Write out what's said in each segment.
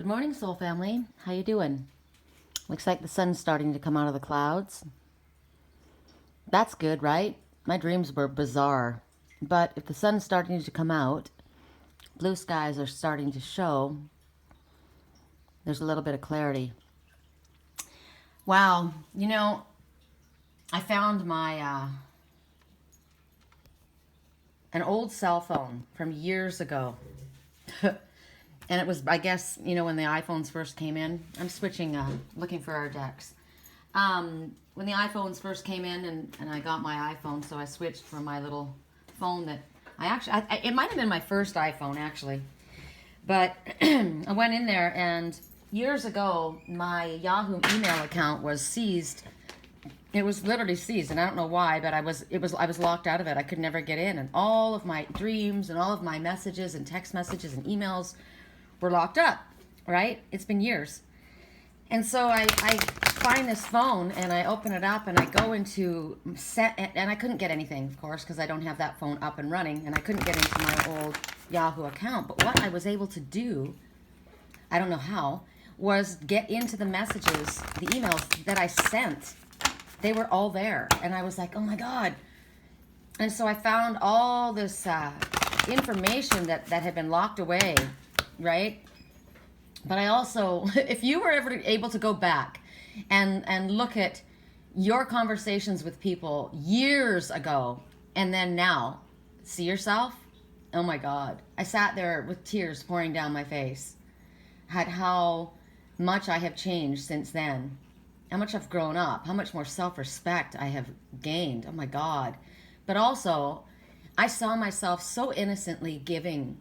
morning, soul family. How you doing? Looks like the sun's starting to come out of the clouds. That's good, right? My dreams were bizarre. But if the sun's starting to come out, blue skies are starting to show, there's a little bit of clarity. Wow, I found my an old cell phone from years ago. And it was, I guess, when the iPhones first came in. I'm switching, looking for our decks. When the iPhones first came in and I got my iPhone, so I switched from my little phone that it might have been my first iPhone, actually. But I went in there, and years ago, my Yahoo email account was seized. It was literally seized, and I don't know why, but I was locked out of it. I could never get in, and all of my dreams and all of my messages and text messages and emails were locked up, right? It's been years. And so I find this phone, and I open it up, and I go into and I couldn't get anything, of course, because I don't have that phone up and running, and I couldn't get into my old Yahoo account. But what I was able to do, I don't know how, was get into the messages, the emails that I sent. They were all there, and I was like, oh my God. And so I found all this information that had been locked away, right? But I also, if you were ever able to go back and look at your conversations with people years ago and then now, see yourself, oh my God. I sat there with tears pouring down my face at how much I have changed since then. How much I've grown up, how much more self-respect I have gained. Oh my God. But also, I saw myself so innocently giving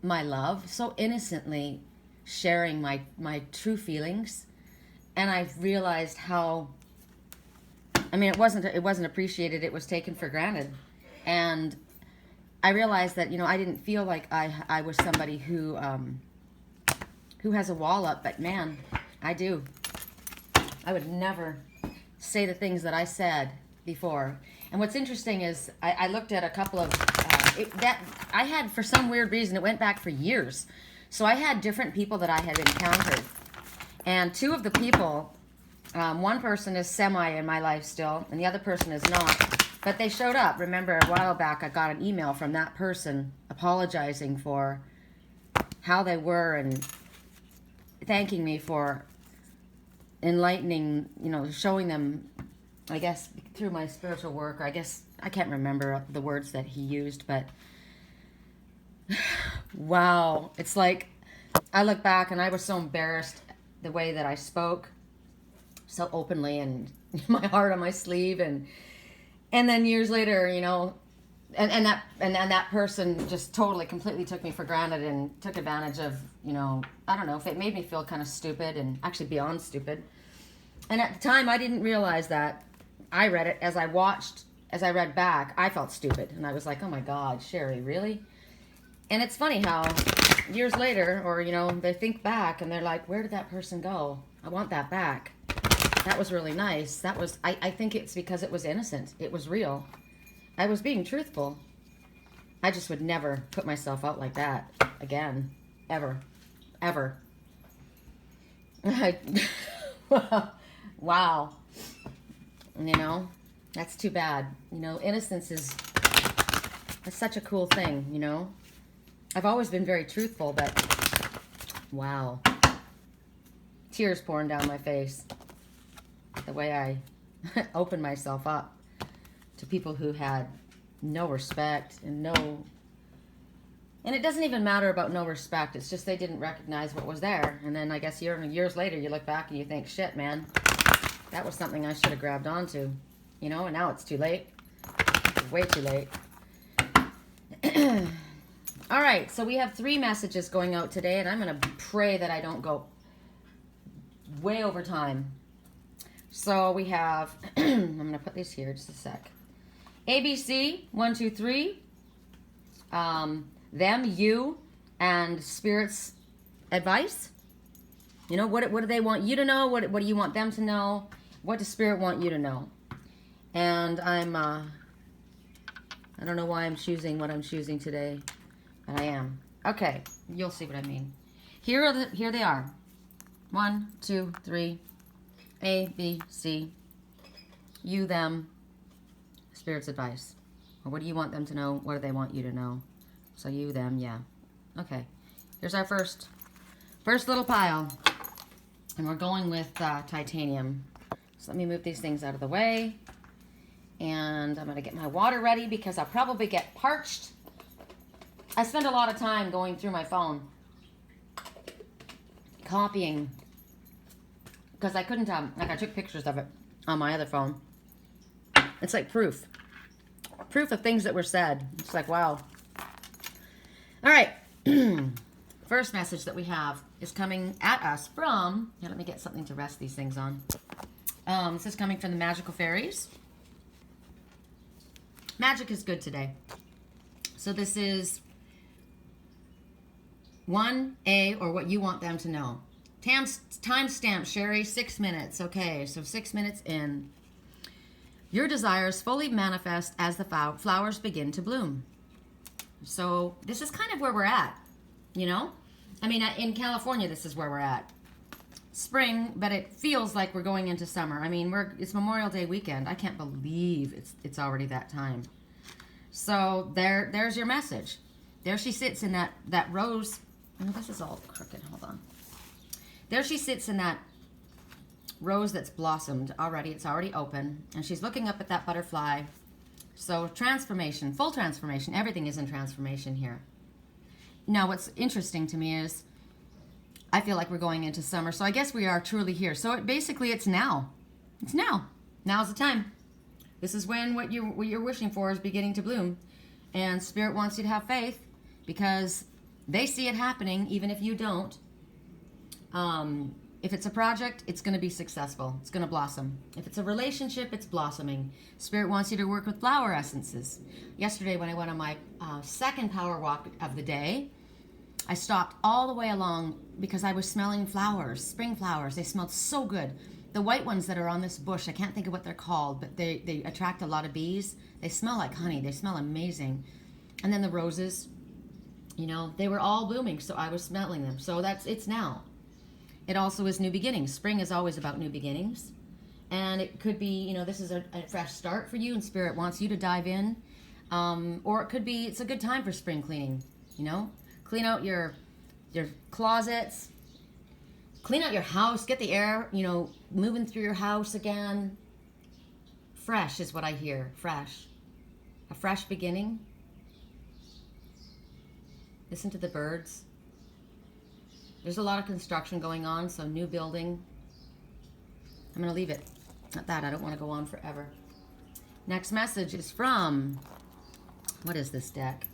my love, so innocently sharing my true feelings. And I realized how, it wasn't appreciated, it was taken for granted. And I realized that, I didn't feel like I was somebody who has a wall up, but man, I do. I would never say the things that I said before. And what's interesting is I looked at a couple of that I had, for some weird reason, it went back for years. So I had different people that I had encountered, and two of the people, one person is semi in my life still, and the other person is not. But they showed up. Remember, a while back, I got an email from that person apologizing for how they were and thanking me for enlightening, showing them, I guess, through my spiritual work, or I guess, I can't remember the words that he used, but wow. It's like, I look back and I was so embarrassed the way that I spoke so openly and my heart on my sleeve, and then years later, and that person just totally, completely took me for granted and took advantage of, I don't know, if it made me feel kind of stupid, and actually beyond stupid. And at the time, I didn't realize that. I read it as I read back, I felt stupid. And I was like, oh my God, Sherry, really? And it's funny how years later, or, they think back and they're like, where did that person go? I want that back. That was really nice. That was, I think it's because it was innocent. It was real. I was being truthful. I just would never put myself out like that again. Ever. Ever. Wow. That's too bad. Innocence is such a cool thing, I've always been very truthful, but wow. Tears pouring down my face. The way I opened myself up to people who had no respect and it doesn't even matter about no respect. It's just they didn't recognize what was there. And then I guess years later, you look back and you think, shit, man, that was something I should have grabbed onto, and now it's too late. It's way too late. All right, so we have 3 messages going out today, and I'm going to pray that I don't go way over time. So we have, I'm going to put this here just a sec. ABC, 1, 2, 3. Them, you, and Spirit's advice. What do they want you to know? What do you want them to know? What does Spirit want you to know? And I don't know why I'm choosing what I'm choosing today, but I am. Okay, you'll see what I mean. Here they are. 1, 2, 3. A, B, C. You, them. Spirit's advice. Or what do you want them to know? What do they want you to know? So you, them, yeah. Okay. Here's our first little pile. And we're going with titanium. So let me move these things out of the way. And I'm going to get my water ready because I'll probably get parched. I spend a lot of time going through my phone, copying, because I couldn't, like I took pictures of it on my other phone. It's like proof of things that were said. It's like, wow. All right. First message that we have is coming at us from, here, let me get something to rest these things on. This is coming from the Magical Fairies. Magic is good today. So this is 1A, or what you want them to know. Timestamp, Sherry, 6 minutes. Okay, so 6 minutes in. Your desires fully manifest as the flowers begin to bloom. So this is kind of where we're at, you know? I mean, in California, this is where we're at. Spring, but it feels like we're going into summer. I mean, it's Memorial Day weekend. I can't believe it's already that time. So there's your message. There she sits in that rose. Oh, this is all crooked. Hold on. There she sits in that rose that's blossomed already. It's already open. And she's looking up at that butterfly. So transformation, full transformation. Everything is in transformation here. Now, what's interesting to me is I feel like we're going into summer. So I guess we are truly here. So basically, it's now. It's now. Now's the time. This is when what you're wishing for is beginning to bloom. And Spirit wants you to have faith because they see it happening, even if you don't. If it's a project, it's going to be successful. It's going to blossom. If it's a relationship, it's blossoming. Spirit wants you to work with flower essences. Yesterday, when I went on my second power walk of the day, I stopped all the way along because I was smelling flowers, spring flowers. They smelled so good. The white ones that are on this bush, I can't think of what they're called, but they attract a lot of bees. They smell like honey. They smell amazing. And then the roses, you know, they were all blooming, so I was smelling them. So it's now. It also is new beginnings. Spring is always about new beginnings. And it could be, you know, this is a fresh start for you and Spirit wants you to dive in. Or it could be, it's a good time for spring cleaning, you know. Clean out your closets. Clean out your house. Get the air, you know, moving through your house again. Fresh is what I hear. Fresh. A fresh beginning. Listen to the birds. There's a lot of construction going on, so new building. I'm going to leave it at that. I don't want to go on forever. Next message is from, what is this deck?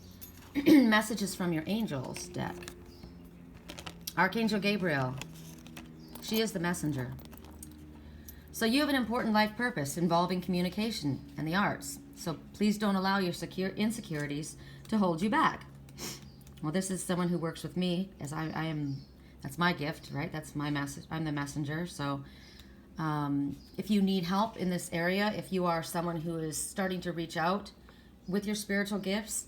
Messages from your angels deck. Archangel Gabriel. She is the messenger. So you have an important life purpose involving communication and the arts. So please don't allow your insecurities to hold you back. Well, this is someone who works with me, as I am. That's my gift, right? That's my message. I'm the messenger. So if you need help in this area, if you are someone who is starting to reach out with your spiritual gifts,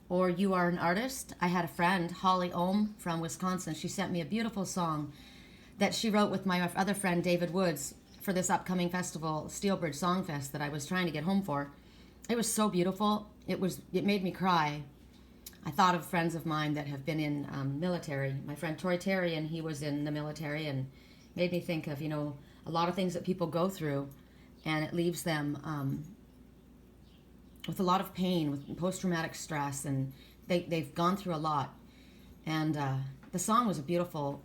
or you are an artist, I had a friend, Holly Ohm from Wisconsin. She sent me a beautiful song that she wrote with my other friend, David Woods, for this upcoming festival, Steelbridge Song Fest, that I was trying to get home for. It was so beautiful. It made me cry. I thought of friends of mine that have been in military. My friend Troy Terry, and he was in the military, and made me think of, you know, a lot of things that people go through, and it leaves them with a lot of pain, with post-traumatic stress, and they've gone through a lot. And the song was a beautiful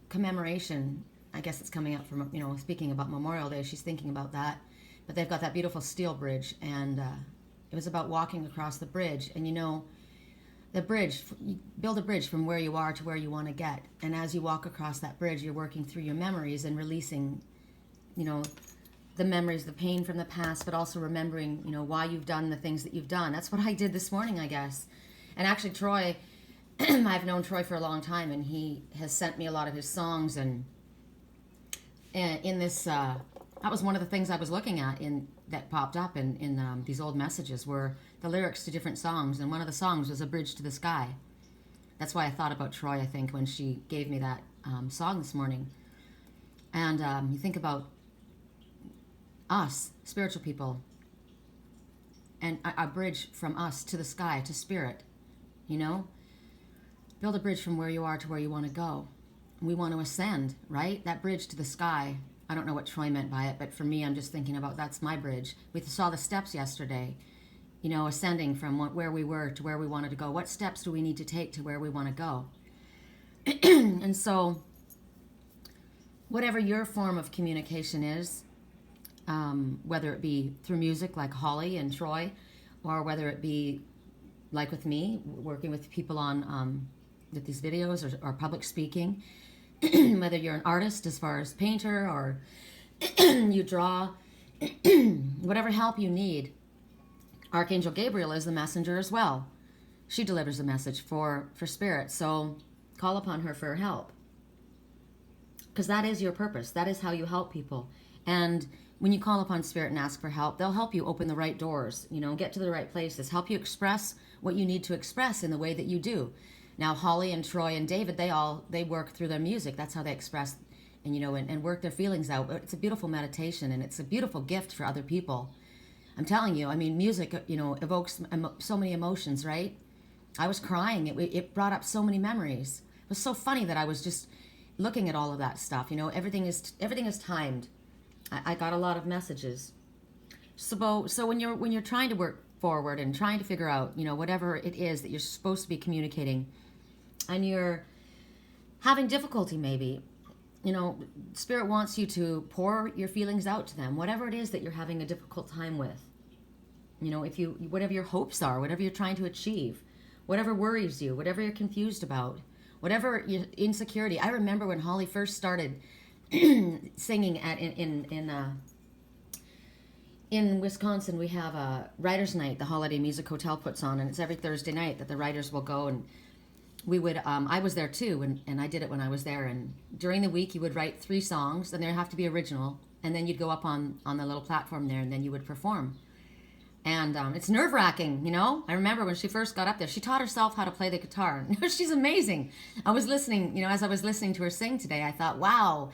commemoration. I guess it's coming up from, you know, speaking about Memorial Day. She's thinking about that. But they've got that beautiful steel bridge, and it was about walking across the bridge. And, you know, the bridge, you build a bridge from where you are to where you want to get. And as you walk across that bridge, you're working through your memories and releasing, you know, the memories, the pain from the past, but also remembering, you know, why you've done the things that you've done. That's what I did this morning, I guess. And actually, Troy, I've known Troy for a long time, and he has sent me a lot of his songs. And in this, that was one of the things I was looking at that popped up in these old messages, were the lyrics to different songs. And one of the songs was A Bridge to the Sky. That's why I thought about Troy, I think, when she gave me that song this morning. And you think about us, spiritual people, and a bridge from us to the sky, to spirit, you know? Build a bridge from where you are to where you want to go. We want to ascend, right? That bridge to the sky. I don't know what Troy meant by it, but for me, I'm just thinking about that's my bridge. We saw the steps yesterday, you know, ascending from where we were to where we wanted to go. What steps do we need to take to where we want to go? And so, whatever your form of communication is, whether it be through music like Holly and Troy, or whether it be like with me, working with people on with these videos or public speaking, whether you're an artist as far as painter or you draw, whatever help you need, Archangel Gabriel is the messenger as well. She delivers a message for spirit, so call upon her for help. Because that is your purpose. That is how you help people. And when you call upon spirit and ask for help, they'll help you open the right doors, you know, get to the right places, help you express what you need to express in the way that you do. Now, Holly and Troy and David, they work through their music. That's how they express and, you know, and work their feelings out. It's a beautiful meditation, and it's a beautiful gift for other people. I'm telling you, I mean, music, you know, evokes so many emotions, right? I was crying. It brought up so many memories. It was so funny that I was just looking at all of that stuff. You know, everything is timed. I got a lot of messages. So when you're trying to work forward and trying to figure out, you know, whatever it is that you're supposed to be communicating, and you're having difficulty maybe, you know, Spirit wants you to pour your feelings out to them, whatever it is that you're having a difficult time with. You know, whatever your hopes are, whatever you're trying to achieve, whatever worries you, whatever you're confused about, whatever your insecurity. I remember when Holly first started singing in Wisconsin, we have a writer's night the Holiday Music Hotel puts on, and it's every Thursday night that the writers will go, and we would I was there too, and I did it when I was there, and during the week you would write 3 songs, and they have to be original, and then you'd go up on the little platform there, and then you would perform. And it's nerve-wracking, you know. I remember when she first got up there, she taught herself how to play the guitar. She's amazing. I was listening, you know, as I was listening to her sing today, I thought, wow,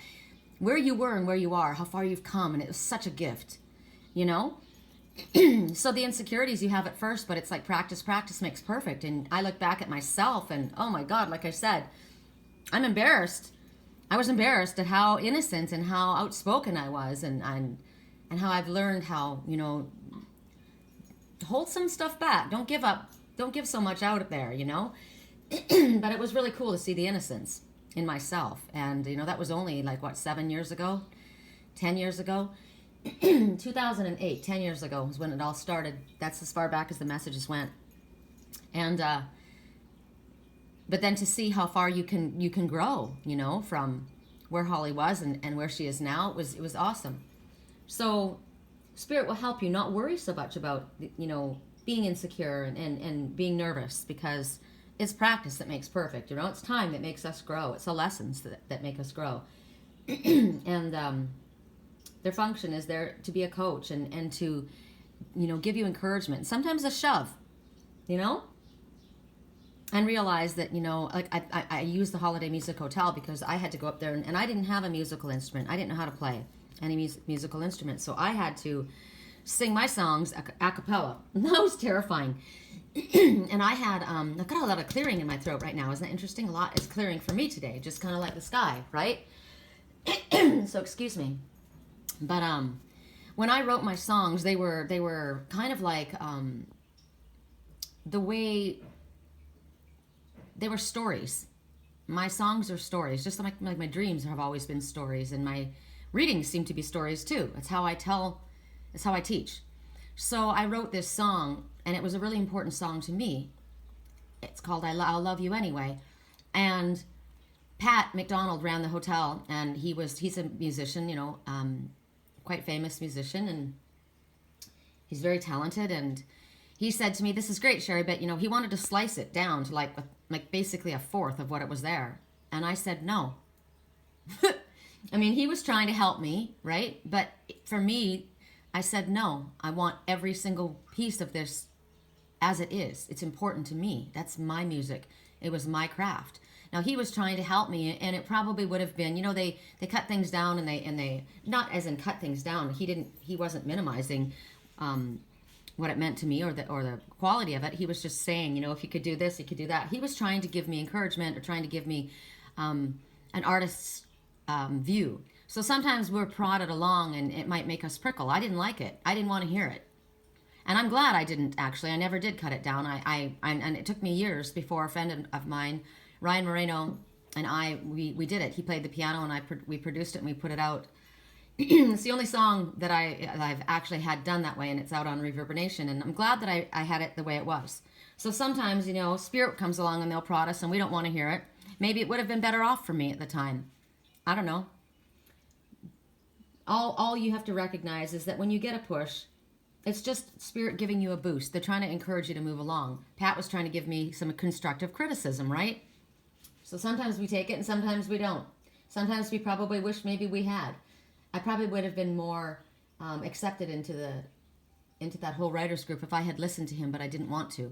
where you were and where you are, how far you've come, and it was such a gift, you know. So the insecurities you have at first, but it's like practice makes perfect. And I look back at myself and, oh my God, like I said, I'm embarrassed. I was embarrassed at how innocent and how outspoken I was, and how I've learned how, you know, hold some stuff back. Don't give up. Don't give so much out there, you know. But it was really cool to see the innocence in myself. And, you know, that was only like, what, 7 years ago? 10 years ago? 2008, 10 years ago was when it all started. That's as far back as the messages went. And, but then to see how far you can grow, you know, from where Holly was and where she is now, it was awesome. So Spirit will help you not worry so much about, you know, being insecure and being nervous, because it's practice that makes perfect. You know, it's time that makes us grow. It's the lessons that make us grow. And their function is there to be a coach and to, you know, give you encouragement. Sometimes a shove, you know, and realize that, you know, like I use the Holiday Music Hotel because I had to go up there and I didn't have a musical instrument. I didn't know how to play any musical instrument, so I had to sing my songs a cappella. That was terrifying. And I had I've got a lot of clearing in my throat right now. Isn't that interesting? A lot is clearing for me today, just kind of like the sky, right? So excuse me. But when I wrote my songs, they were kind of like the way they were stories. My songs are stories, just like my dreams have always been stories, and my readings seem to be stories too. It's how I tell, it's how I teach. So I wrote this song, and it was a really important song to me. It's called I'll Love You Anyway. And Pat McDonald ran the hotel, and he's a musician, you know, quite famous musician, and he's very talented. And he said to me, "This is great, Sherry," but, you know, he wanted to slice it down to like basically a fourth of what it was there. And I said, no. I mean, he was trying to help me, right? But for me, I said, no, I want every single piece of this as it is. It's important to me. That's my music. It was my craft. Now he was trying to help me, and it probably would have been, they cut things down, and they not as in cut things down. He wasn't minimizing what it meant to me or the quality of it. He was just saying, if you could do this, you could do that. He was trying to give me encouragement or trying to give me an artist's view. So sometimes we're prodded along and it might make us prickle. I didn't like it. I didn't want to hear it. And I'm glad I didn't, actually. I never did cut it down. And it took me years before a friend of mine, Ryan Moreno, and we did it. He played the piano, and we produced it, and we put it out. It's the only song that I've actually had done that way, and it's out on Reverberation. And I'm glad that I had it the way it was. So sometimes, spirit comes along and they'll prod us, and we don't want to hear it. Maybe it would have been better off for me at the time. I don't know. All you have to recognize is that when you get a push, it's just spirit giving you a boost. They're trying to encourage you to move along. Pat was trying to give me some constructive criticism, right? So sometimes we take it and sometimes we don't. Sometimes we probably wish maybe we had. I probably would have been more accepted into that whole writers group if I had listened to him, but I didn't want to.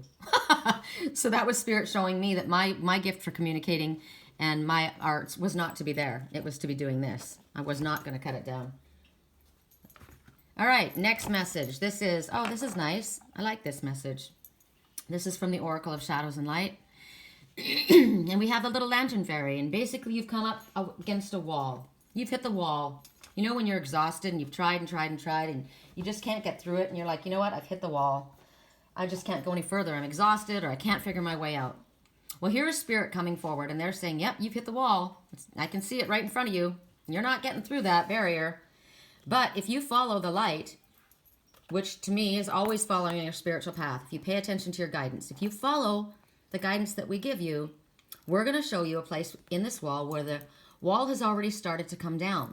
So that was spirit showing me that my gift for communicating and my arts was not to be there. It was to be doing this. I was not going to cut it down. All right, next message. This is nice. I like this message. This is from the Oracle of Shadows and Light. And we have the little lantern fairy. And basically you've come up against a wall. You've hit the wall. When you're exhausted and you've tried and tried and tried and you just can't get through it. And you're like, you know what? I've hit the wall. I just can't go any further. I'm exhausted or I can't figure my way out. Well, here is spirit coming forward. And they're saying, yep, you've hit the wall. I can see it right in front of you. You're not getting through that barrier. But if you follow the light, which to me is always following your spiritual path, if you pay attention to your guidance, if you follow the guidance that we give you, we're going to show you a place in this wall where the wall has already started to come down.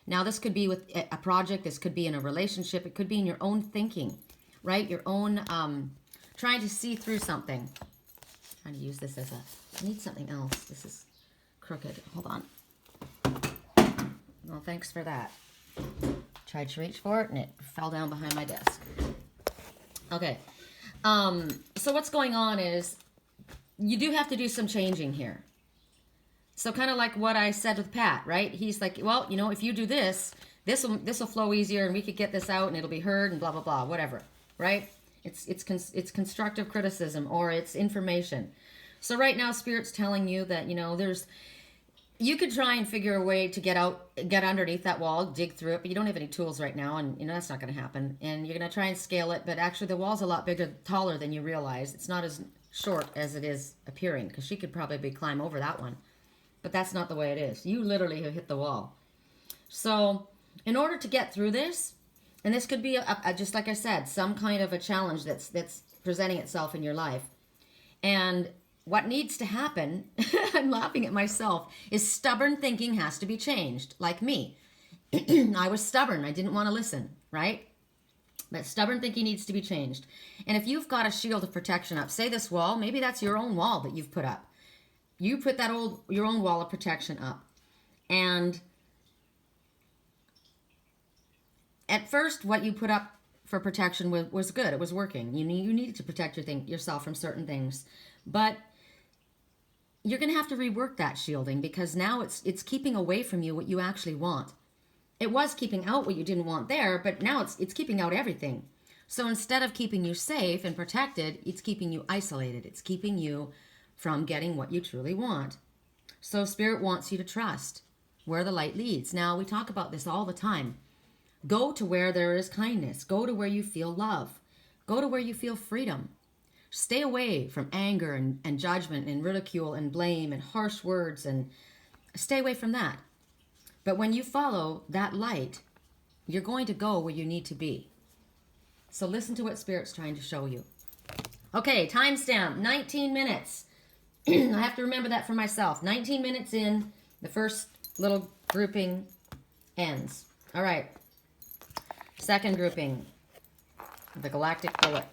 Now, this could be with a project. This could be in a relationship. It could be in your own thinking, right? Your own trying to see through something. I'm trying to use this as I need something else. This is crooked. Hold on. Well, thanks for that. Tried to reach for it and it fell down behind my desk. Okay. So what's going on is you do have to do some changing here. So kind of like what I said with Pat, right? He's like, well, if you do this will flow easier and we could get this out and it'll be heard and blah, blah, blah, whatever, right? It's constructive criticism or it's information. So right now Spirit's telling you that, you could try and figure a way to get underneath that wall, dig through it, but you don't have any tools right now, and that's not going to happen. And you're going to try and scale it, but actually the wall's a lot bigger, taller than you realize. It's not as short as it is appearing, because she could probably climb over that one. But that's not the way it is. You literally have hit the wall. So in order to get through this, and this could be, just like I said, some kind of a challenge that's presenting itself in your life. And what needs to happen, I'm laughing at myself, is stubborn thinking has to be changed, like me. I was stubborn. I didn't want to listen, right? But stubborn thinking needs to be changed. And if you've got a shield of protection up, say this wall, maybe that's your own wall that you've put up. You put your own wall of protection up. And at first, what you put up for protection was good. It was working. You needed to protect yourself from certain things. But you're going to have to rework that shielding, because now it's keeping away from you what you actually want. It was keeping out what you didn't want there, but now it's keeping out everything. So instead of keeping you safe and protected, it's keeping you isolated. It's keeping you from getting what you truly want. So Spirit wants you to trust where the light leads. Now, we talk about this all the time. Go to where there is kindness. Go to where you feel love. Go to where you feel freedom. Stay away from anger and judgment and ridicule and blame and harsh words, and stay away from that. But when you follow that light, you're going to go where you need to be. So listen to what Spirit's trying to show you. Okay, timestamp, 19 minutes. I have to remember that for myself. 19 minutes in, the first little grouping ends. All right. Second grouping, the Galactic Bullet.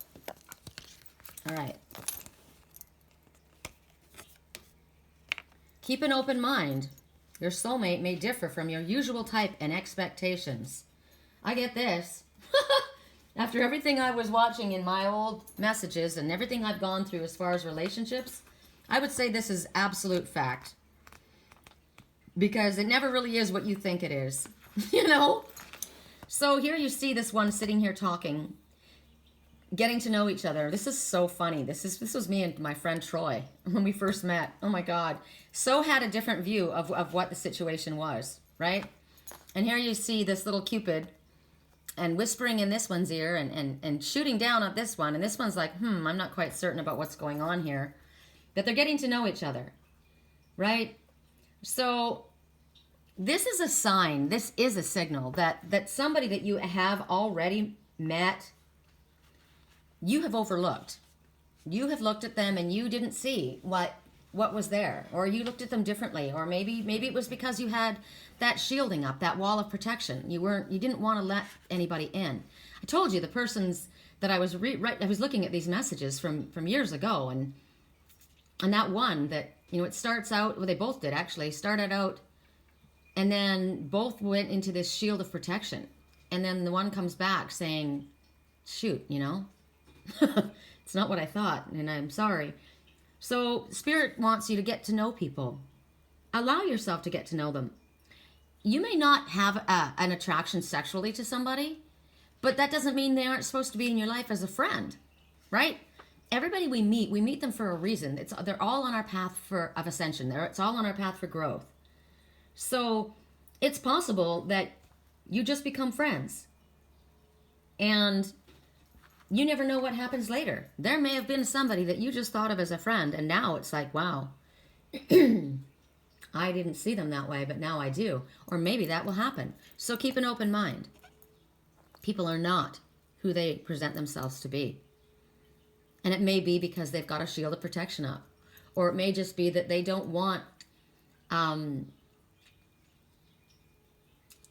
All right. Keep an open mind. Your soulmate may differ from your usual type and expectations. I get this. After everything I was watching in my old messages and everything I've gone through as far as relationships, I would say this is absolute fact. Because it never really is what you think it is. You know? So here you see this one sitting here talking, getting to know each other. This is so funny. This was me and my friend Troy when we first met. Oh my God. So had a different view of what the situation was, right? And here you see this little Cupid and whispering in this one's ear and shooting down at this one. And this one's like, I'm not quite certain about what's going on here. That they're getting to know each other, right? So this is a sign, this is a signal that somebody that you have already met, you have overlooked. You have looked at them and you didn't see what was there, or you looked at them differently, or maybe it was because you had that shielding up, that wall of protection. You didn't want to let anybody in. I told you the persons that I was I was looking at these messages from years ago, and that one that, it starts out, well, they both did actually, started out, and then both went into this shield of protection. And then the one comes back saying, shoot, it's not what I thought, and I'm sorry. So Spirit wants you to get to know people. Allow yourself to get to know them. You may not have an attraction sexually to somebody, but that doesn't mean they aren't supposed to be in your life as a friend, right? Everybody we meet them for a reason. They're all on our path of ascension. It's all on our path for growth. So it's possible that you just become friends. And you never know what happens later. There may have been somebody that you just thought of as a friend, and now it's like, wow, I didn't see them that way, but now I do. Or maybe that will happen. So keep an open mind. People are not who they present themselves to be. And it may be because they've got a shield of protection up. Or it may just be that they don't want, I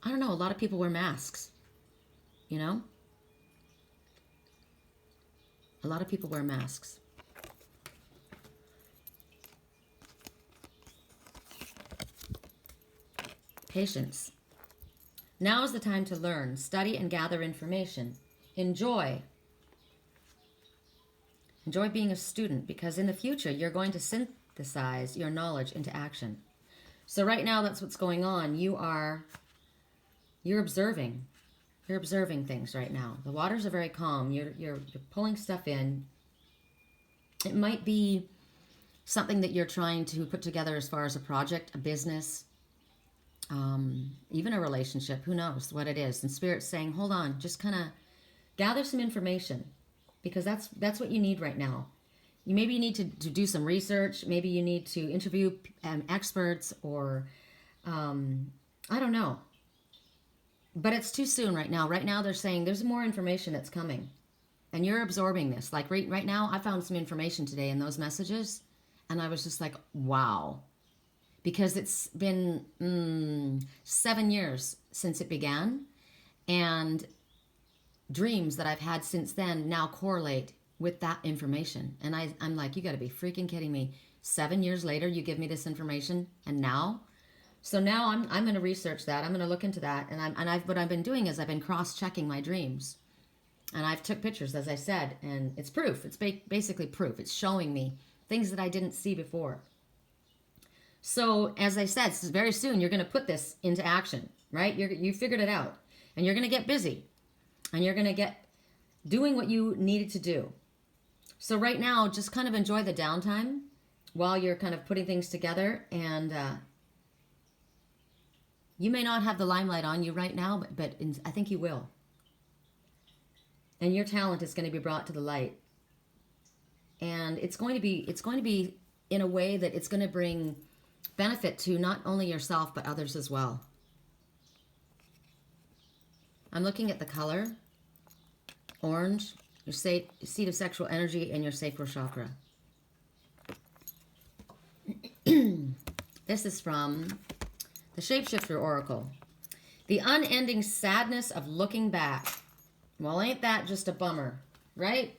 don't know, a lot of people wear masks, A lot of people wear masks. Patience. Now is the time to learn, study, and gather information. Enjoy. Enjoy being a student, because in the future you're going to synthesize your knowledge into action. So right now that's what's going on. You're observing. You're observing things right now. The waters are very calm. You're pulling stuff in. It might be something that you're trying to put together as far as a project, a business, even a relationship. Who knows what it is? And Spirit's saying, hold on, just kind of gather some information, because that's what you need right now. Maybe you need to do some research. Maybe you need to interview experts, or I don't know. But it's too soon right now. Right now they're saying there's more information that's coming. And you're absorbing this. Like right now, I found some information today in those messages. And I was just like, wow. Because it's been 7 years since it began. And dreams that I've had since then now correlate with that information. And I'm like, you got to be freaking kidding me. 7 years later, you give me this information. And now? So now I'm going to research that. I'm going to look into that. And what I've been doing is I've been cross-checking my dreams. And I've took pictures, as I said, and it's proof. It's basically proof. It's showing me things that I didn't see before. So, as I said, very soon you're going to put this into action, right? You figured it out. And you're going to get busy. And you're going to get doing what you needed to do. So right now, just kind of enjoy the downtime while you're kind of putting things together. And you may not have the limelight on you right now, but I think you will. And your talent is going to be brought to the light. And it's going to be in a way that it's going to bring benefit to not only yourself, but others as well. I'm looking at the color, orange, your seat of sexual energy, and your sacral chakra. This is from the Shapeshifter Oracle. The unending sadness of looking back. Well, ain't that just a bummer, right?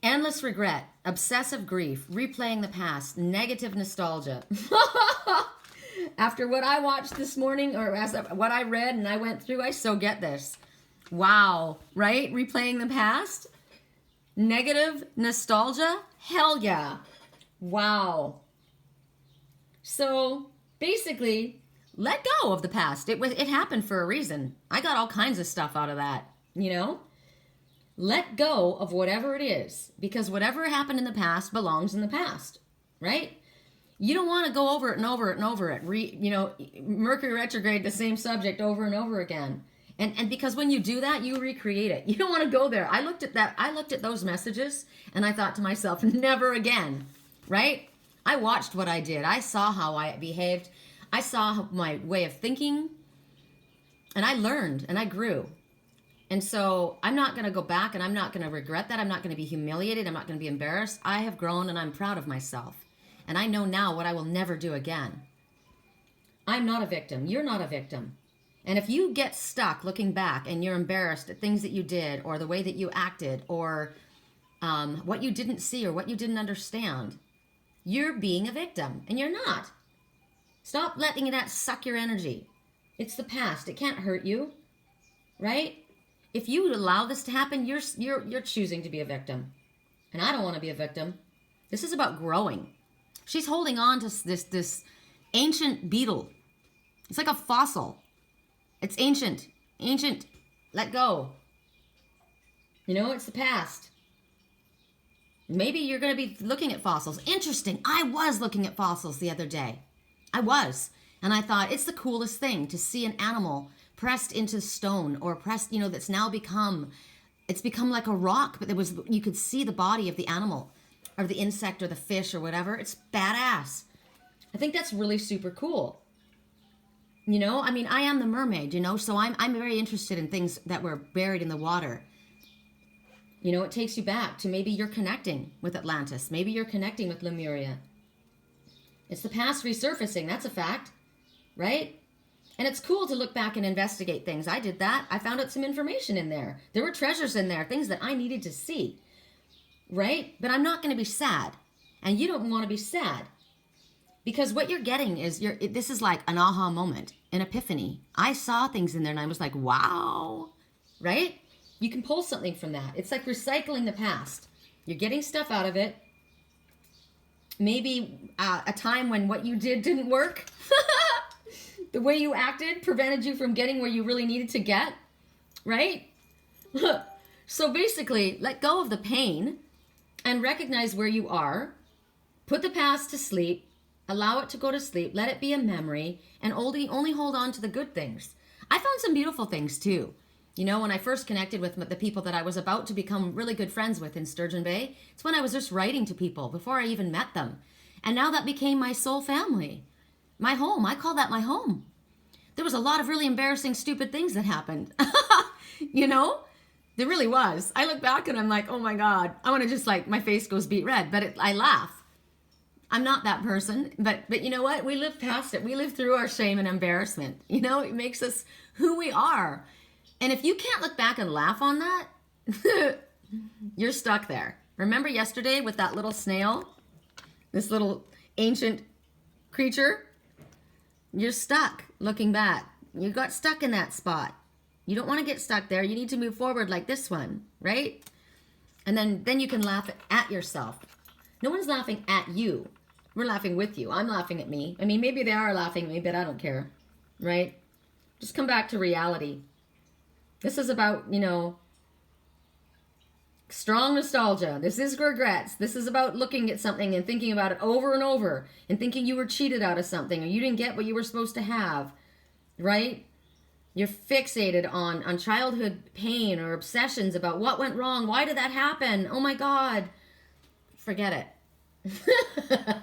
Endless regret, obsessive grief, replaying the past, negative nostalgia. After what I watched this morning, or what I read and I went through, I so get this. Wow, right? Replaying the past. Negative nostalgia? Hell yeah. Wow. So basically, let go of the past. It happened for a reason. I got all kinds of stuff out of that, you know? Let go of whatever it is, because whatever happened in the past belongs in the past, right? You don't want to go over it and over it and over it. Mercury retrograde, the same subject over and over again. And because when you do that, you recreate it. You don't want to go there. I looked at those messages and I thought to myself, never again, right? I watched what I did. I saw how I behaved. I saw my way of thinking, and I learned and I grew. And so I'm not going to go back, and I'm not going to regret that. I'm not going to be humiliated. I'm not going to be embarrassed. I have grown and I'm proud of myself. And I know now what I will never do again. I'm not a victim. You're not a victim. And if you get stuck looking back and you're embarrassed at things that you did or the way that you acted or what you didn't see or what you didn't understand, you're being a victim, and you're not. Stop letting that suck your energy. It's the past. It can't hurt you, right? If you allow this to happen, you're choosing to be a victim. And I don't want to be a victim. This is about growing. She's holding on to this ancient beetle. It's like a fossil. It's ancient. Ancient. Let go. It's the past. Maybe you're going to be looking at fossils. Interesting. I was looking at fossils the other day. I was. And I thought it's the coolest thing to see an animal pressed into stone or pressed, that's now become like a rock, but you could see the body of the animal or the insect or the fish or whatever. It's badass. I think that's really super cool. I am the mermaid, so I'm very interested in things that were buried in the water. It takes you back to maybe you're connecting with Atlantis. Maybe you're connecting with Lemuria. It's the past resurfacing. That's a fact, right? And it's cool to look back and investigate things. I did that. I found out some information in there. There were treasures in there, things that I needed to see, right? But I'm not going to be sad. And you don't want to be sad. Because what you're getting is, this is like an aha moment, an epiphany. I saw things in there and I was like, wow, right? You can pull something from that. It's like recycling the past. You're getting stuff out of it. Maybe a time when what you did didn't work. The way you acted prevented you from getting where you really needed to get, right? So basically, let go of the pain and recognize where you are. Put the past to sleep. Allow it to go to sleep. Let it be a memory, and only hold on to the good things. I found some beautiful things too. When I first connected with the people that I was about to become really good friends with in Sturgeon Bay, it's when I was just writing to people before I even met them. And now that became my soul family. My home. I call that my home. There was a lot of really embarrassing, stupid things that happened. There really was. I look back and I'm like, oh my God. I want to just my face goes beet red, but I laugh. I'm not that person, but you know what? We live past it. We live through our shame and embarrassment. It makes us who we are. And if you can't look back and laugh on that, you're stuck there. Remember yesterday with that little snail? This little ancient creature? You're stuck looking back. You got stuck in that spot. You don't want to get stuck there. You need to move forward like this one, right? And then you can laugh at yourself. No one's laughing at you. We're laughing with you. I'm laughing at me. Maybe they are laughing at me, but I don't care, right? Just come back to reality. This is about, strong nostalgia. This is regrets. This is about looking at something and thinking about it over and over and thinking you were cheated out of something or you didn't get what you were supposed to have, right? You're fixated on childhood pain or obsessions about what went wrong. Why did that happen? Oh my God. Forget it.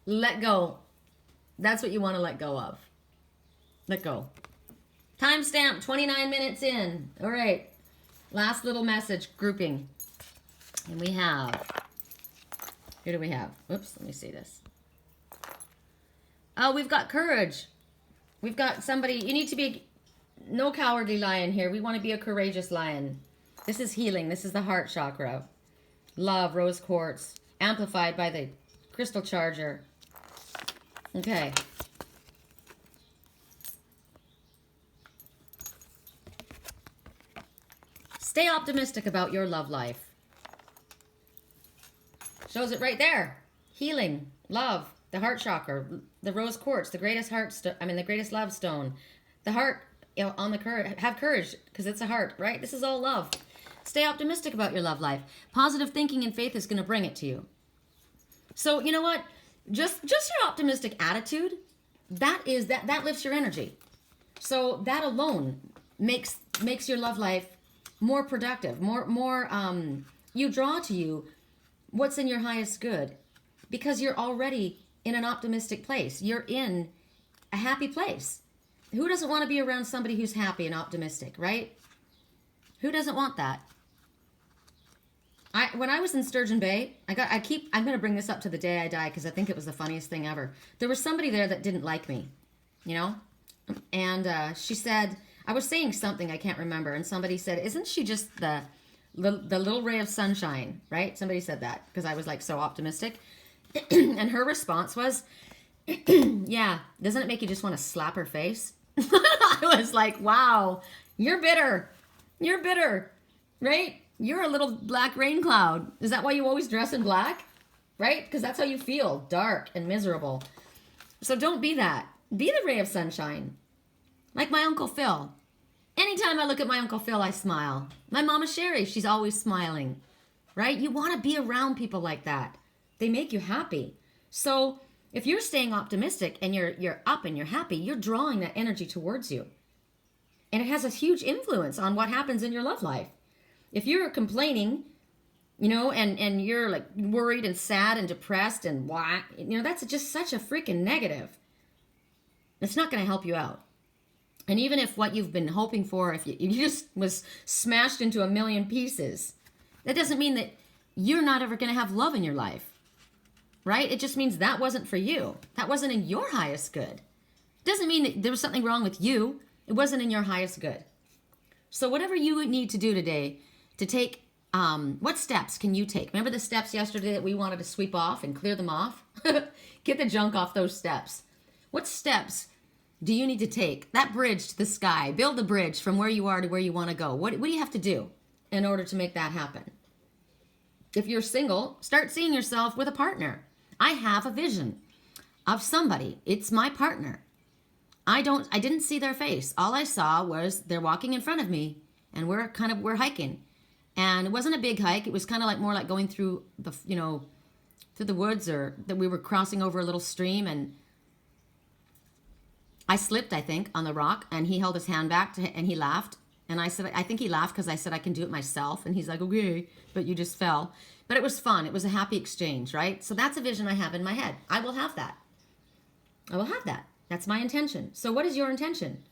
Let go. That's what you want to let go of. Let go. Timestamp, 29 minutes in. All right. Last little message grouping. And we have, who do we have? Oops, let me see this. Oh, we've got courage. We've got somebody, you need to be, no cowardly lion here. We want to be a courageous lion. This is healing. This is the heart chakra. Love, rose quartz, amplified by the crystal charger. Okay. Stay optimistic about your love life. Shows it right there. Healing, love, the heart chakra, the rose quartz, the greatest the greatest love stone. The heart, on the courage, have courage because it's a heart, right? This is all love. Stay optimistic about your love life. Positive thinking and faith is going to bring it to you. So, you know what? Just your optimistic attitude, that lifts your energy. So that alone makes your love life more productive, more you draw to you what's in your highest good because you're already in an optimistic place. You're in a happy place. Who doesn't want to be around somebody who's happy and optimistic, right? Who doesn't want that? When I was in Sturgeon Bay, I'm going to bring this up to the day I die because I think it was the funniest thing ever. There was somebody there that didn't like me, you know? And she said, I was saying something I can't remember, and somebody said, isn't she just the little ray of sunshine, right? Somebody said that because I was like so optimistic. And her response was, yeah, doesn't it make you just want to slap her face? I was like, wow, you're bitter. You're bitter, right? You're a little black rain cloud. Is that why you always dress in black? Right? Because that's how you feel, dark and miserable. So don't be that. Be the ray of sunshine. Like my Uncle Phil. Anytime I look at my Uncle Phil, I smile. My Mama Sherry, she's always smiling. Right? You want to be around people like that. They make you happy. So if you're staying optimistic and you're up and you're happy, you're drawing that energy towards you. And it has a huge influence on what happens in your love life. If you're complaining, you know, and you're like worried and sad and depressed and why, you know, that's just such a freaking negative. It's not going to help you out. And even if what you've been hoping for, if you just was smashed into a million pieces, that doesn't mean that you're not ever going to have love in your life, right? It just means that wasn't for you. That wasn't in your highest good. It doesn't mean that there was something wrong with you. It wasn't in your highest good. So whatever you need to do today to take, what steps can you take? Remember the steps yesterday that we wanted to sweep off and clear them off? Get the junk off those steps. What steps do you need to take? That bridge to the sky. Build the bridge from where you are to where you want to go. What do you have to do in order to make that happen? If you're single, start seeing yourself with a partner. I have a vision of somebody. It's my partner. I didn't see their face. All I saw was they're walking in front of me and we're hiking. And it wasn't a big hike. It was kind of like more like going through through the woods, or that we were crossing over a little stream, and I slipped, I think, on the rock, and he held his hand back and he laughed. And I said, I think he laughed because I said I can do it myself. And he's like, okay, but you just fell. But it was fun. It was a happy exchange, right? So that's a vision I have in my head. I will have that. I will have that. That's my intention. So what is your intention?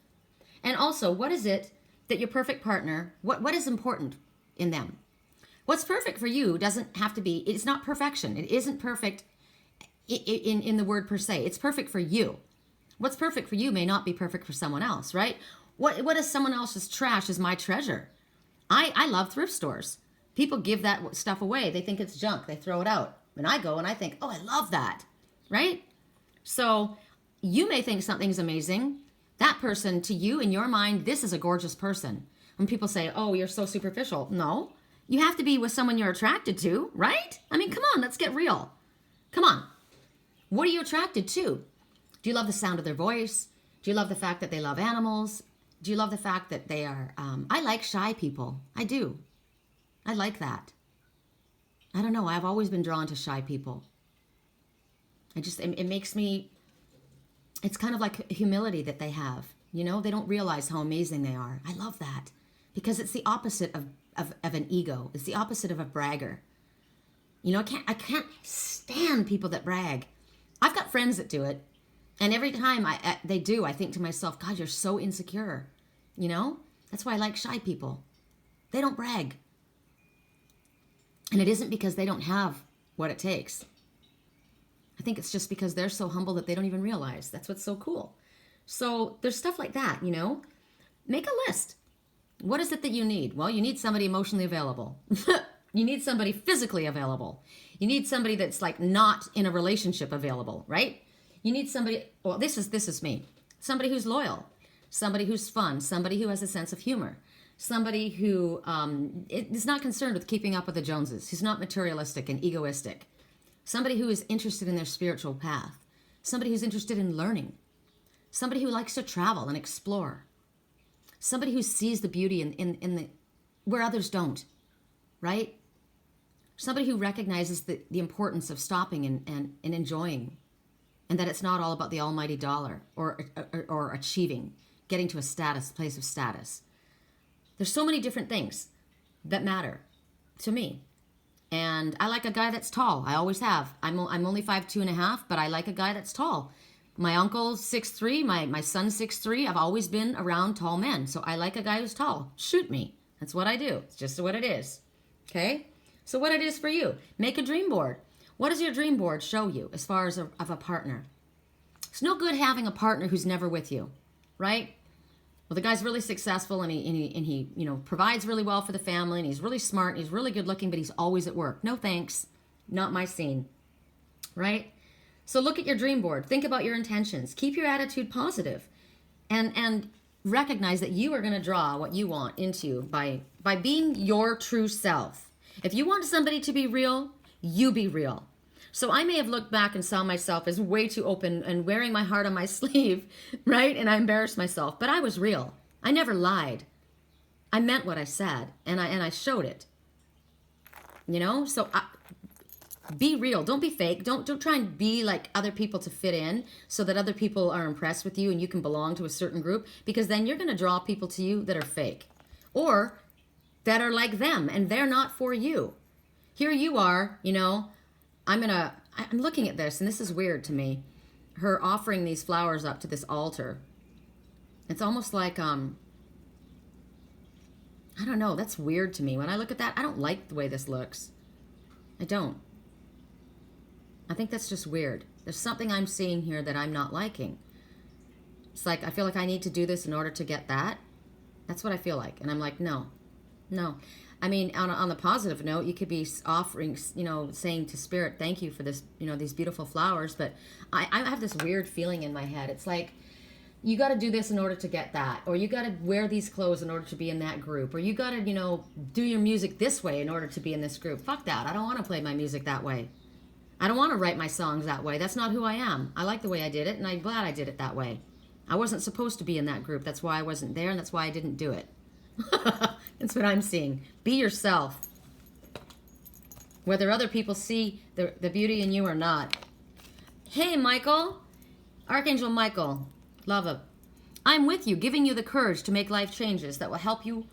And also, what is it that your perfect partner, what is important in them? What's perfect for you doesn't have to be, it's not perfection. It isn't perfect in the word per se. It's perfect for you. What's perfect for you may not be perfect for someone else, right? What is someone else's trash is my treasure. I love thrift stores. People give that stuff away. They think it's junk. They throw it out. And I go and I think, oh, I love that, right? So you may think something's amazing. That person, to you, in your mind, this is a gorgeous person. When people say, oh, you're so superficial. No, you have to be with someone you're attracted to, right? I mean, come on, let's get real. Come on. What are you attracted to? Do you love the sound of their voice? Do you love the fact that they love animals? Do you love the fact that they are, I like shy people. I do. I like that. I don't know. I've always been drawn to shy people. It makes me, it's kind of like humility that they have. You know, they don't realize how amazing they are. I love that because it's the opposite of an ego. It's the opposite of a bragger. You know, I can't stand people that brag. I've got friends that do it. And every time they do, I think to myself, God, you're so insecure. You know, that's why I like shy people. They don't brag. And it isn't because they don't have what it takes. I think it's just because they're so humble that they don't even realize. That's what's so cool. So there's stuff like that, you know. Make a list. What is it that you need? Well, you need somebody emotionally available. You need somebody physically available. You need somebody that's like not in a relationship available, right? You need somebody, well, this is me. Somebody who's loyal. Somebody who's fun. Somebody who has a sense of humor. Somebody who is not concerned with keeping up with the Joneses. Who's not materialistic and egoistic. somebody who is interested in their spiritual path, somebody who's interested in learning, somebody who likes to travel and explore, somebody who sees the beauty in the where others don't, right? Somebody who recognizes the importance of stopping and enjoying, and that it's not all about the almighty dollar or achieving, getting to a place of status. There's so many different things that matter to me. And I like a guy that's tall. I always have. I'm only 5'2.5", but I like a guy that's tall. My uncle's 6'3", my son's 6'3". I've always been around tall men. So I like a guy who's tall. Shoot me. That's what I do. It's just what it is. Okay? So what it is for you. Make a dream board. What does your dream board show you as far as of a partner? It's no good having a partner who's never with you, right? Well, the guy's really successful and he provides really well for the family, and he's really smart and he's really good looking, but he's always at work. No thanks. Not my scene. Right? So look at your dream board. Think about your intentions. Keep your attitude positive. And recognize that you are going to draw what you want into by being your true self. If you want somebody to be real, you be real. So I may have looked back and saw myself as way too open and wearing my heart on my sleeve, right? And I embarrassed myself, but I was real. I never lied. I meant what I said, and I showed it. So be real. Don't be fake. Don't try and be like other people to fit in so that other people are impressed with you and you can belong to a certain group, because then you're going to draw people to you that are fake or that are like them and they're not for you. Here you are, I'm looking at this, and this is weird to me. Her offering these flowers up to this altar. It's almost like, I don't know, that's weird to me. When I look at that, I don't like the way this looks. I don't. I think that's just weird. There's something I'm seeing here that I'm not liking. It's like, I feel like I need to do this in order to get that. That's what I feel like. And I'm like, no. I mean, on the positive note, you could be offering, saying to Spirit, thank you for this, these beautiful flowers. But I have this weird feeling in my head. It's like, you got to do this in order to get that. Or you got to wear these clothes in order to be in that group. Or you got to, do your music this way in order to be in this group. Fuck that. I don't want to play my music that way. I don't want to write my songs that way. That's not who I am. I like the way I did it, and I'm glad I did it that way. I wasn't supposed to be in that group. That's why I wasn't there, and that's why I didn't do it. That's what I'm seeing. Be yourself. Whether other people see the beauty in you or not. Hey, Michael. Archangel Michael. Lava. I'm with you, giving you the courage to make life changes that will help you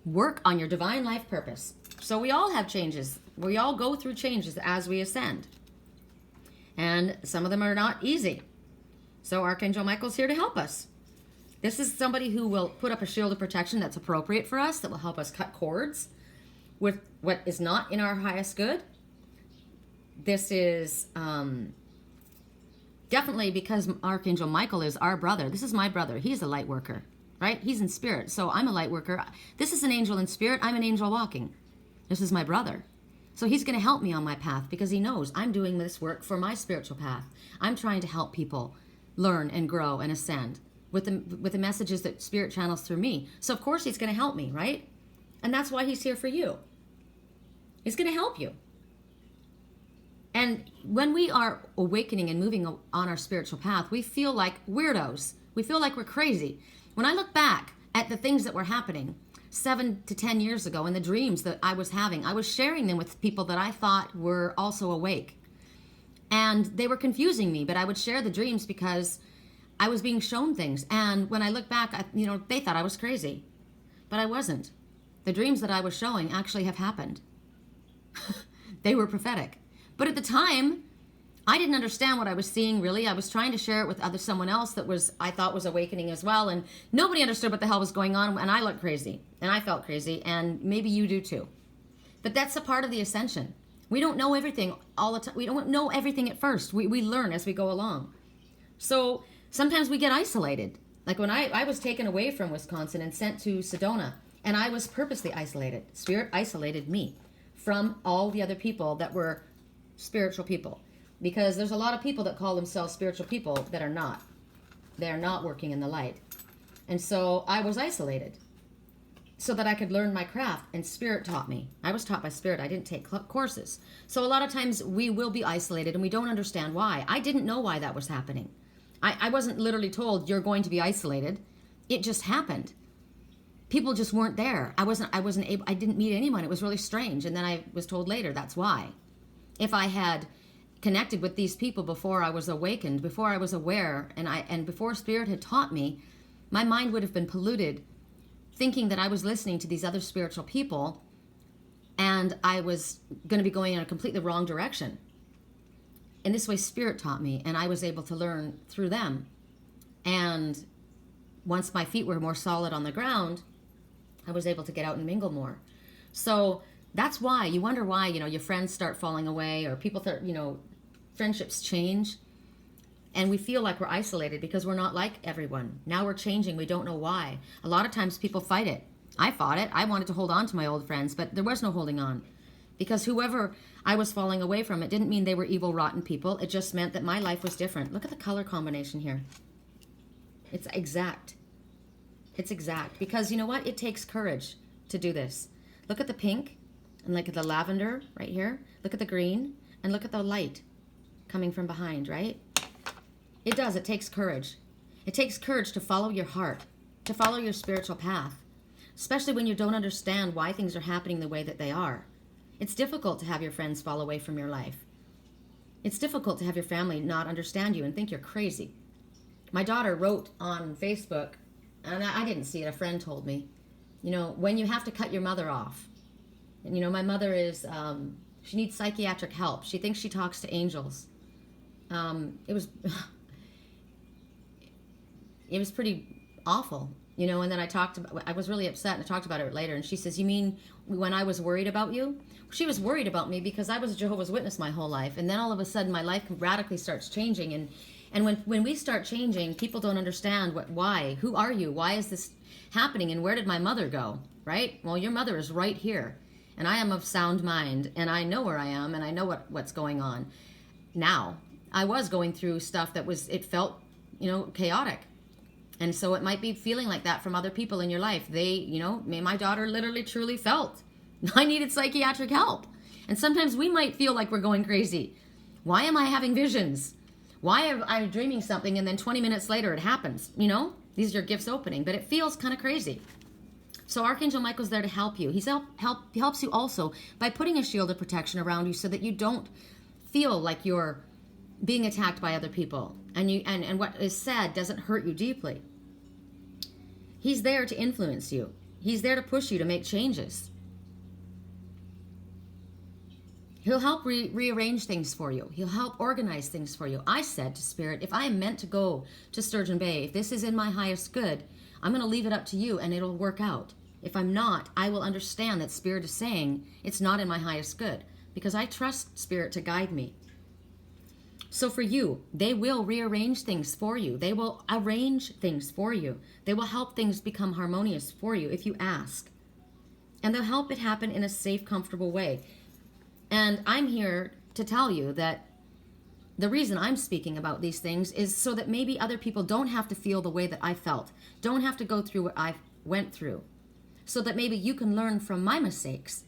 work on your divine life purpose. So we all have changes. We all go through changes as we ascend. And some of them are not easy. So Archangel Michael's here to help us. This is somebody who will put up a shield of protection that's appropriate for us, that will help us cut cords with what is not in our highest good. This is definitely because Archangel Michael is our brother. This is my brother. He's a light worker, right? He's in spirit. So I'm a light worker. This is an angel in spirit. I'm an angel walking. This is my brother. So he's going to help me on my path because he knows I'm doing this work for my spiritual path. I'm trying to help people learn and grow and ascend with the messages that Spirit channels through me. So of course he's going to help me, right? And that's why he's here for you. He's going to help you. And when we are awakening and moving on our spiritual path, we feel like weirdos. We feel like we're crazy. When I look back at the things that were happening 7 to 10 years ago and the dreams that I was having, I was sharing them with people that I thought were also awake. And they were confusing me, but I would share the dreams because I was being shown things. And when I look back, they thought I was crazy. But I wasn't. The dreams that I was showing actually have happened. They were prophetic. But at the time, I didn't understand what I was seeing, really. I was trying to share it with someone else that I thought was awakening as well. And nobody understood what the hell was going on. And I looked crazy. And I felt crazy. And maybe you do too. But that's a part of the ascension. We don't know everything all the time. We don't know everything at first. We learn as we go along. So sometimes we get isolated. Like when I was taken away from Wisconsin and sent to Sedona, and I was purposely isolated. Spirit isolated me from all the other people that were spiritual people. Because there's a lot of people that call themselves spiritual people that are not. They're not working in the light. And so I was isolated. so that I could learn my craft. And Spirit taught me. I was taught by Spirit. I didn't take courses. So a lot of times we will be isolated and we don't understand why. I didn't know why that was happening. I wasn't literally told you're going to be isolated. It just happened. People just weren't there. I didn't meet anyone. It was really strange. And then I was told later that's why. If I had connected with these people before I was awakened, before I was aware, and before Spirit had taught me, my mind would have been polluted thinking that I was listening to these other spiritual people and I was going to be going in a completely wrong direction. In this way, Spirit taught me, and I was able to learn through them. And once my feet were more solid on the ground, I was able to get out and mingle more. So that's why you wonder why, your friends start falling away, or people start, friendships change. And we feel like we're isolated because we're not like everyone. Now we're changing. We don't know why. A lot of times people fight it. I fought it. I wanted to hold on to my old friends, but there was no holding on. Because whoever I was falling away from, it didn't mean they were evil, rotten people. It just meant that my life was different. Look at the color combination here. It's exact. It's exact. Because you know what? It takes courage to do this. Look at the pink, and look at the lavender right here. Look at the green, and look at the light coming from behind, right? It does. It takes courage. It takes courage to follow your heart, to follow your spiritual path, especially when you don't understand why things are happening the way that they are. It's difficult to have your friends fall away from your life. It's difficult to have your family not understand you and think you're crazy. My daughter wrote on Facebook, and I didn't see it, a friend told me, when you have to cut your mother off. And, my mother is, she needs psychiatric help. She thinks she talks to angels. It was pretty awful, and then I was really upset, and I talked about it later, and she says, you mean when I was worried about you? She was worried about me because I was a Jehovah's Witness my whole life, and then all of a sudden my life radically starts changing, and when we start changing, people don't understand why, who are you, why is this happening, and where did my mother go, right? Well, your mother is right here, and I am of sound mind, and I know where I am, and I know what's going on. Now, I was going through stuff it felt, chaotic. And so it might be feeling like that from other people in your life. My daughter literally truly felt I needed psychiatric help. And sometimes we might feel like we're going crazy. Why am I having visions? Why am I dreaming something and then 20 minutes later it happens? These are your gifts opening, but it feels kind of crazy. So Archangel Michael's there to help you. He helps you also by putting a shield of protection around you so that you don't feel like you're being attacked by other people, and what is said doesn't hurt you deeply. He's there to influence you. He's there to push you to make changes. He'll help rearrange things for you. He'll help organize things for you. I said to Spirit, if I am meant to go to Sturgeon Bay, if this is in my highest good, I'm going to leave it up to you and it'll work out. If I'm not, I will understand that Spirit is saying it's not in my highest good, because I trust Spirit to guide me. So for you, they will rearrange things for you. They will arrange things for you. They will help things become harmonious for you if you ask. And they'll help it happen in a safe, comfortable way. And I'm here to tell you that the reason I'm speaking about these things is so that maybe other people don't have to feel the way that I felt, don't have to go through what I went through, so that maybe you can learn from my mistakes.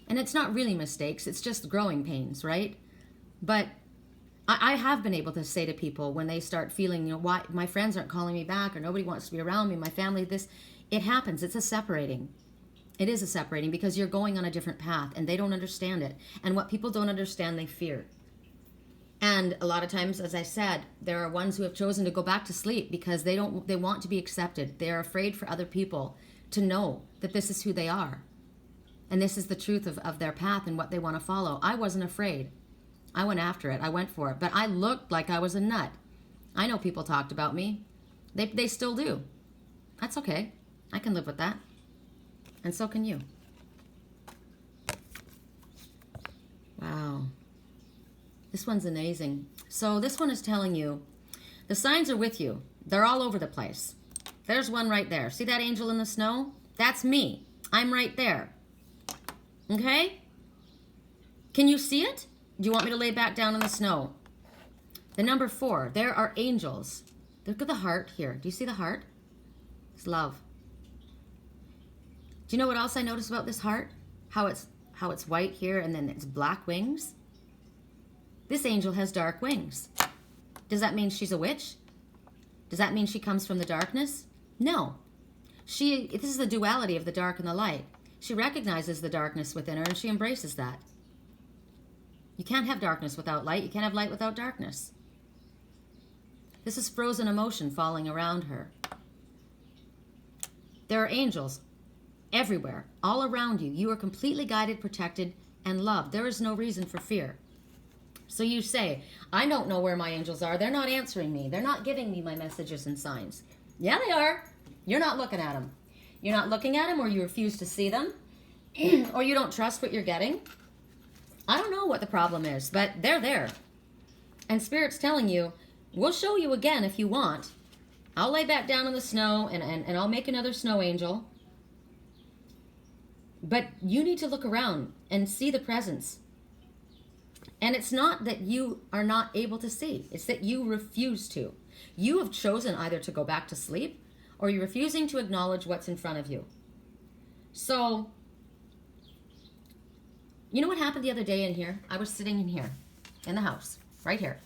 And it's not really mistakes, it's just growing pains, right? But I have been able to say to people when they start feeling, why my friends aren't calling me back, or nobody wants to be around me, my family, it happens. It's a separating. It is a separating because you're going on a different path and they don't understand it. And what people don't understand, they fear. And a lot of times, as I said, there are ones who have chosen to go back to sleep because they want to be accepted. They're afraid for other people to know that this is who they are. And this is the truth of their path and what they want to follow. I wasn't afraid. I went after it. I went for it. But I looked like I was a nut. I know people talked about me. They still do. That's okay. I can live with that. And so can you. Wow. This one's amazing. So this one is telling you, the signs are with you. They're all over the place. There's one right there. See that angel in the snow? That's me. I'm right there. Okay? Can you see it? Do you want me to lay back down in the snow? The number 4, there are angels. Look at the heart here. Do you see the heart? It's love. Do you know what else I noticed about this heart? How it's white here and then it's black wings? This angel has dark wings. Does that mean she's a witch? Does that mean she comes from the darkness? No. This is the duality of the dark and the light. She recognizes the darkness within her and she embraces that. You can't have darkness without light. You can't have light without darkness. This is frozen emotion falling around her. There are angels everywhere, all around you. You are completely guided, protected, and loved. There is no reason for fear. So you say, I don't know where my angels are. They're not answering me. They're not giving me my messages and signs. Yeah, they are. You're not looking at them. You're not looking at them, or you refuse to see them, or you don't trust what you're getting. I don't know what the problem is, but they're there. And Spirit's telling you, we'll show you again if you want. I'll lay back down in the snow and I'll make another snow angel. But you need to look around and see the presence. And it's not that you are not able to see. It's that you refuse to. You have chosen either to go back to sleep or you're refusing to acknowledge what's in front of you. So, you know what happened the other day in here? I was sitting in here, in the house, right here.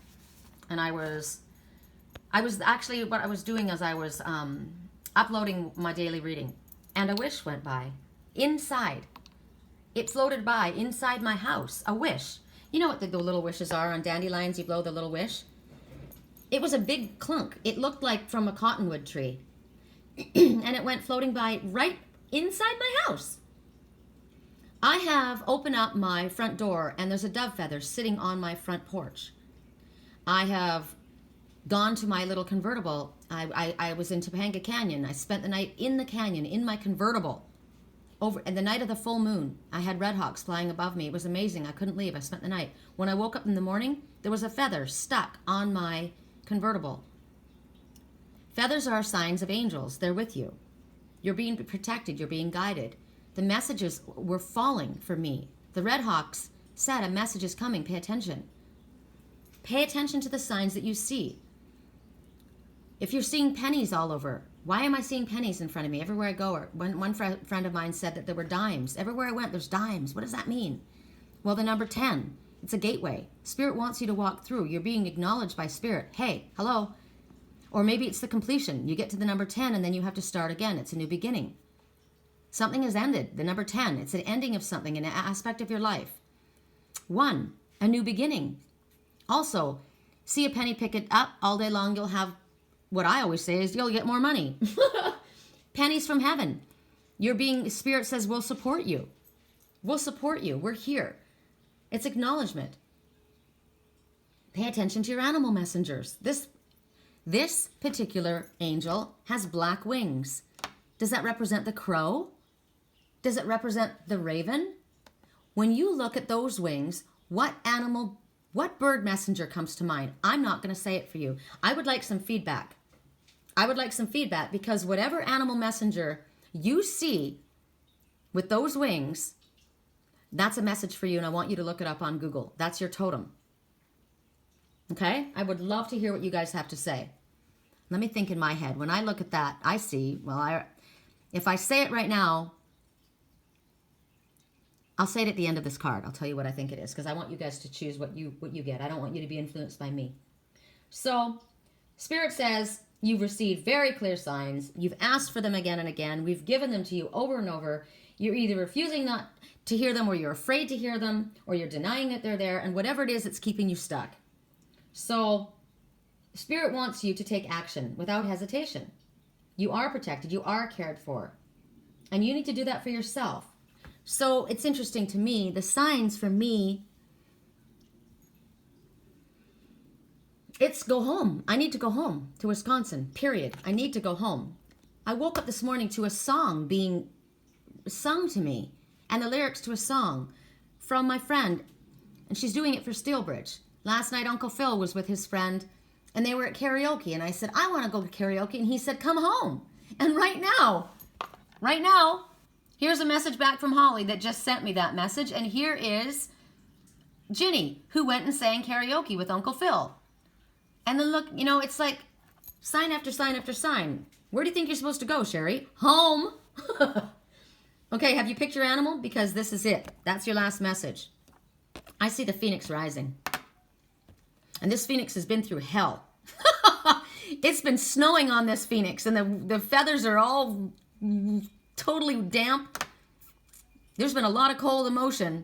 And I was actually, what I was doing is I was uploading my daily reading. And a wish went by, inside. It floated by, inside my house, a wish. You know what the little wishes are on dandelions? You blow the little wish. It was a big clunk. It looked like from a cottonwood tree. And it went floating by right inside my house. I have opened up my front door and there's a dove feather sitting on my front porch. I have gone to my little convertible. I was in Topanga Canyon. I spent the night in the canyon in my convertible. And the night of the full moon, I had red hawks flying above me. It was amazing. I couldn't leave. I spent the night. When I woke up in the morning, there was a feather stuck on my convertible. Feathers are signs of angels. They're with you. You're being protected. You're being guided. The messages were falling for me. The red hawks said, a message is coming. Pay attention. Pay attention to the signs that you see. If you're seeing pennies all over, why am I seeing pennies in front of me everywhere I go? Or one friend of mine said that there were dimes. Everywhere I went, there's dimes. What does that mean? Well, the number 10, it's a gateway. Spirit wants you to walk through. You're being acknowledged by Spirit. Hey, hello. Or maybe it's the completion. You get to the number 10 and then you have to start again. It's a new beginning. Something has ended. The number 10, it's an ending of something, an aspect of your life. 1, a new beginning. Also, see a penny, pick it up. All day long you'll have, what I always say is you'll get more money. Pennies from heaven. Spirit says, we'll support you. We'll support you. We're here. It's acknowledgement. Pay attention to your animal messengers. This particular angel has black wings. Does that represent the crow? Does it represent the raven? When you look at those wings, what bird messenger comes to mind? I'm not going to say it for you. I would like some feedback. Because whatever animal messenger you see with those wings, that's a message for you, and I want you to look it up on Google. That's your totem. Okay? I would love to hear what you guys have to say. Let me think in my head. When I look at that, I see, if I say it right now, I'll say it at the end of this card. I'll tell you what I think it is, because I want you guys to choose what you get. I don't want you to be influenced by me. So, Spirit says, you've received very clear signs. You've asked for them again and again. We've given them to you over and over. You're either refusing not to hear them, or you're afraid to hear them, or you're denying that they're there, and whatever it is that's keeping you stuck. So, Spirit wants you to take action without hesitation. You are protected. You are cared for. And you need to do that for yourself. So, it's interesting to me, the signs for me, it's go home. I need to go home to Wisconsin, period. I need to go home. I woke up this morning to a song being sung to me, and the lyrics to a song from my friend, and she's doing it for Steelbridge. Last night, Uncle Phil was with his friend, and they were at karaoke, and I said, I want to go to karaoke, and he said, come home. And right now, here's a message back from Holly that just sent me that message, and here is Ginny, who went and sang karaoke with Uncle Phil. And then look, it's like sign after sign after sign. Where do you think you're supposed to go, Sherry? Home. Okay, have you picked your animal? Because this is it. That's your last message. I see the phoenix rising. And this phoenix has been through hell. It's been snowing on this phoenix, and the feathers are all totally damp. There's been a lot of cold emotion,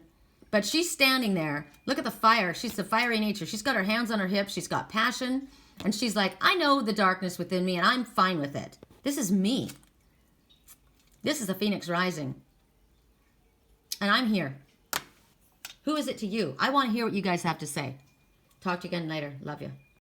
but she's standing there. Look at the fire. She's the fiery nature. She's got her hands on her hips. She's got passion. And she's like, I know the darkness within me, and I'm fine with it. This is me. This is the phoenix rising. And I'm here. Who is it to you? I want to hear what you guys have to say. Talk to you again later. Love you.